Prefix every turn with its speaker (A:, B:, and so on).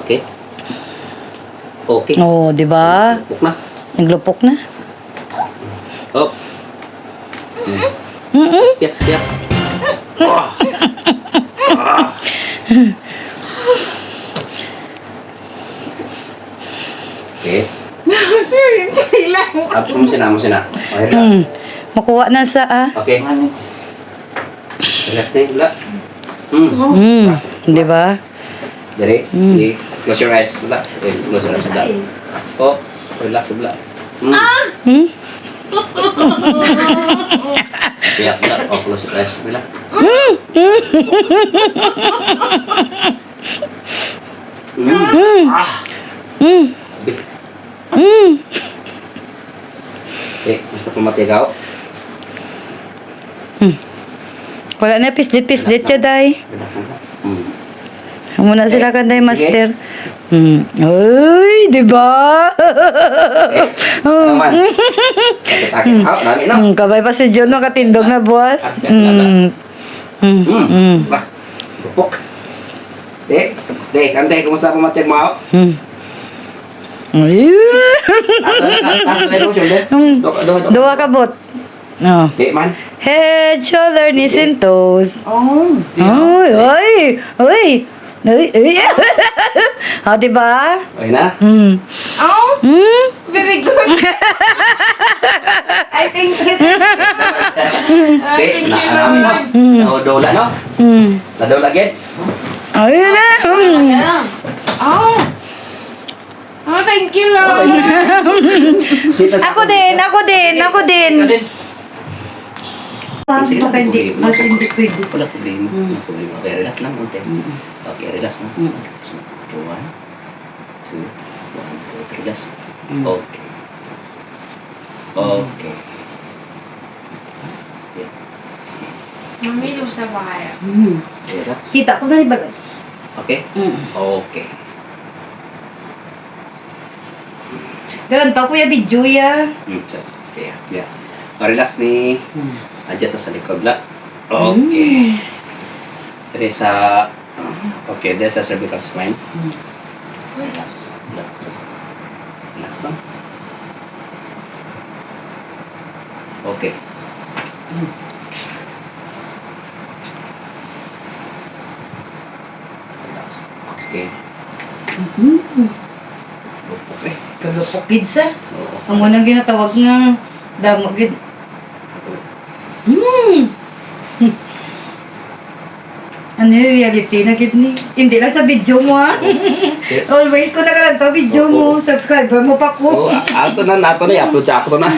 A: Okay. Okay.
B: Oh, di ba?
A: Lupok na.
B: Naglupok na.
A: Oh. Spiak, spiak. Okay. Up mo sina. Okay, relax.
B: Makuha na sa
A: Okay. Relax na yung wala.
B: di ba?
A: Dari. Close your eyes. Wala. Okay, close your eyes. Wala. Oh. Relax. Wala. Spiak. Wala. Oh, close your eyes. Wala. Eh, gusto ko matigaw?
B: Wala na pislit siya, day.
A: Relax na.
B: Muna sila kan, day,
A: Sige.
B: master. Ay, di ba?
A: Naman. Sakit-sakit. Dami na.
B: Kabay pa si John, no, katindog na buwas.
A: Bah, lupok. Dek, kantay, kumusta po matig mo?
B: Dua kabot. No.
A: Dek man.
B: Head, shoulder, knees, and toes.
C: Oh.
B: Ay. Ah, di ba?
A: Okay na?
C: Oh, very good. I think it
A: Dek, nakarami no? Nadola no? Nadola agad?
B: Ayun na.
C: Oh. Oh, thank you, Lord.
B: Ako din.
A: Sige lang,
B: Hindi,
A: problema.
B: mas hindi pwede.
A: Wala problema. Wala problema. Okay, relax lang. Okay, relax lang. So, okay, 1, 2, 1, 2, relax. Okay. Okay.
C: Mami, lusa ba kaya?
A: Relax.
B: Kita ko na ba?
A: Okay? Okay.
B: Dalan pa kuya video ya.
A: So, okay. Yeah. Relax ni. Adya to sa likod la. Okay. Dari sa okay, dari sa cervical spine. Relax. Relax. Relax lang. Okay. Relax. Okay. Okay.
B: Kalupok gid sa.
A: Oo.
B: Ang unang ginatawag nga damo gid. Ano yung reality na gid ni? Hindi lang sa video mo ha. Always ko na ka lang to video mo. Subscriber mo pa ko.
A: Oh, ato na, nato na, i-upload sa ako to na.